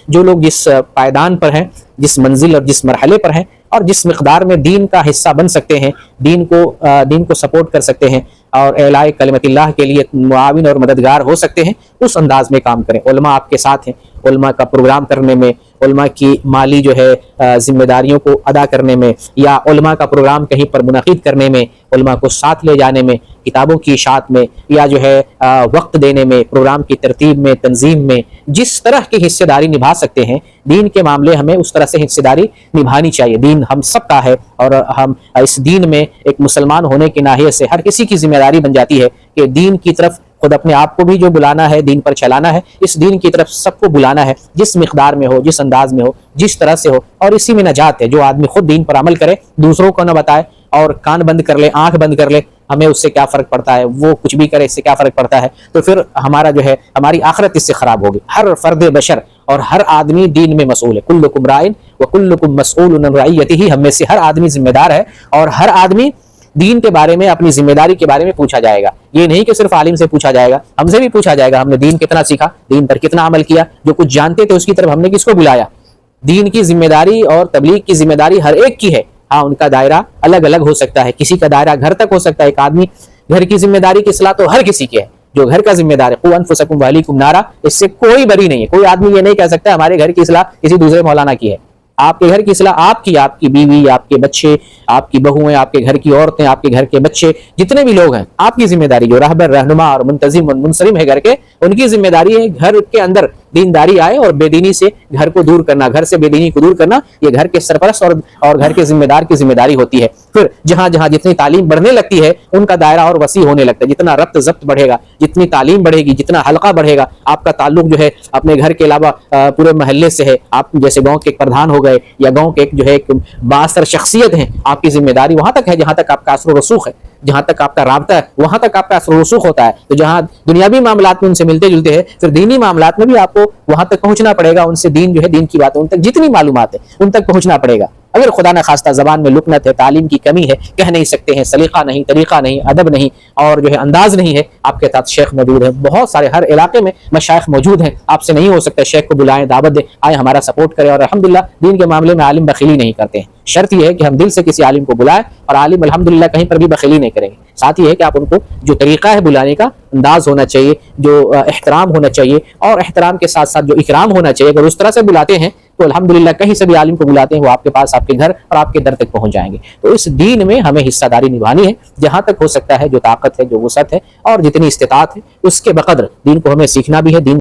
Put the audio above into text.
جو لوگ جس پائدان پر ہیں، جس منزل اور جس مرحلے پر ہیں اور جس مقدار میں دین کا حصہ بن سکتے ہیں، دین کو سپورٹ کر سکتے ہیں اور اعلاء کلمت اللہ کے لیے معاون اور مددگار ہو سکتے ہیں، اس انداز میں کام کریں۔ علماء آپ کے ساتھ ہیں، علماء کا پروگرام کرنے میں، علماء کی مالی جو ہے ذمہ داریوں کو ادا کرنے میں، یا علماء کا پروگرام کہیں پر منعقد کرنے میں، علماء کو ساتھ لے جانے میں، کتابوں کی اشاعت میں، یا جو ہے وقت دینے میں، پروگرام کی ترتیب میں، تنظیم میں، جس طرح کی حصہ داری نبھا سکتے ہیں دین کے معاملے، ہمیں اس طرح سے حصہ داری نبھانی چاہیے۔ دین ہم سب کا ہے اور ہم اس دین میں ایک مسلمان ہونے کی ناحیت سے ہر کسی کی ذمہ داری بن جاتی ہے کہ دین کی طرف خود اپنے آپ کو بھی جو بلانا ہے، دین پر چلانا ہے، اس دین کی طرف سب کو بلانا ہے، جس مقدار میں ہو، جس انداز میں ہو، جس طرح سے ہو، اور اسی میں نجات ہے۔ جو آدمی خود دین پر عمل کرے، دوسروں کو نہ بتائے اور کان بند کر لے، آنکھ بند کر لے، ہمیں اس سے کیا فرق پڑتا ہے، وہ کچھ بھی کرے، اس سے کیا فرق پڑتا ہے، تو پھر ہمارا جو ہے ہماری آخرت اس سے خراب ہوگی۔ ہر فرد بشر اور ہر آدمی دین میں مسئول ہے۔ کلکم رائن وکلکم مسئول عن رعیتہ، ہم میں سے ہر آدمی ذمہ دار ہے اور ہر آدمی دین کے بارے میں، اپنی ذمہ داری کے بارے میں پوچھا جائے گا۔ یہ نہیں کہ صرف عالم سے پوچھا جائے گا، ہم سے بھی پوچھا جائے گا، ہم نے دین کتنا سیکھا، دین پر کتنا عمل کیا، جو کچھ جانتے تھے اس کی طرف ہم نے کس کو بلایا۔ دین کی ذمہ داری اور تبلیغ کی ذمہ داری ہر ایک کی ہے، ہاں ان کا دائرہ الگ الگ ہو سکتا ہے، کسی کا دائرہ گھر تک ہو سکتا ہے۔ ایک آدمی گھر کی ذمہ داری کی اصلاح تو ہر کسی کی ہے، جو گھر کا ذمہ دار ہے۔ قوا انفسکم واہلیکم نارا، اس سے کوئی بری نہیں ہے۔ کوئی آدمی یہ نہیں کہہ سکتا ہمارے گھر کی اصلاح کسی دوسرے مولانا کی ہے۔ آپ کے گھر کی اصلاح آپ کی بیوی، آپ کے بچے، آپ کی بہویں، آپ کے گھر کی عورتیں، آپ کے گھر کے بچے، جتنے بھی لوگ ہیں، آپ کی ذمہ داری، جو رہبر، رہنما اور منتظم اور منصرم ہے گھر کے، ان کی ذمہ داری ہے گھر کے اندر دینداری آئے اور بے دینی سے گھر کو دور کرنا، گھر سے بے دینی کو دور کرنا، یہ گھر کے سرپرست اور گھر کے ذمہ دار کی ذمہ داری ہوتی ہے۔ پھر جہاں جہاں جتنی تعلیم بڑھنے لگتی ہے ان کا دائرہ اور وسیع ہونے لگتا ہے۔ جتنا ربط ضبط بڑھے گا، جتنی تعلیم بڑھے گی، جتنا حلقہ بڑھے گا، آپ کا تعلق جو ہے اپنے گھر کے علاوہ پورے محلے سے ہے، آپ جیسے گاؤں کے ایک پردھان ہو گئے یا گاؤں کے ایک جو ہے ایک بااثر شخصیت ہیں، آپ کی ذمہ داری وہاں تک ہے جہاں تک آپ کا اثر و رسوخ ہے، جہاں تک آپ کا رابطہ ہے وہاں تک آپ کا اثر و رسوخ ہوتا ہے۔ تو جہاں دنیاوی معاملات میں ان سے ملتے جلتے ہیں، پھر دینی معاملات میں بھی آپ کو وہاں تک پہنچنا پڑے گا، ان سے دین جو ہے، دین کی باتیں ان تک جتنی معلومات ہے ان تک پہنچنا پڑے گا۔ اگر خدا نہ خواستہ زبان میں لکنت ہے، تعلیم کی کمی ہے، کہہ نہیں سکتے ہیں، سلیقہ نہیں، طریقہ نہیں، ادب نہیں اور جو ہے انداز نہیں ہے، آپ کے ساتھ شیخ موجود ہیں، بہت سارے ہر علاقے میں مشائخ موجود ہیں، آپ سے نہیں ہو سکتا، شیخ کو بلائیں، دعوت دیں، آئے ہمارا سپورٹ کریں۔ اور الحمدللہ دین کے معاملے میں عالم بخیلی نہیں کرتے ہیں۔ شرط یہ ہے کہ ہم دل سے کسی عالم کو بلائیں اور عالم الحمدللہ کہیں پر بھی بخیلی نہیں کریں گے۔ ساتھ یہ ہے کہ آپ ان کو جو طریقہ ہے بلانے کا، انداز ہونا چاہیے، جو احترام ہونا چاہیے اور احترام کے ساتھ ساتھ جو اکرام ہونا چاہیے، اگر اس طرح سے بلاتے ہیں تو الحمدللہ کہیں سے بھی عالم کو بلاتے ہیں وہ آپ کے پاس، آپ کے گھر اور آپ کے در تک پہنچ جائیں گے۔ تو اس دین میں ہمیں حصہ داری نبھانی ہے جہاں تک ہو سکتا ہے، جو طاقت ہے، جو وسعت ہے اور جتنی استطاعت ہے اس کے بقدر دین کو ہمیں سیکھنا بھی ہے۔ دین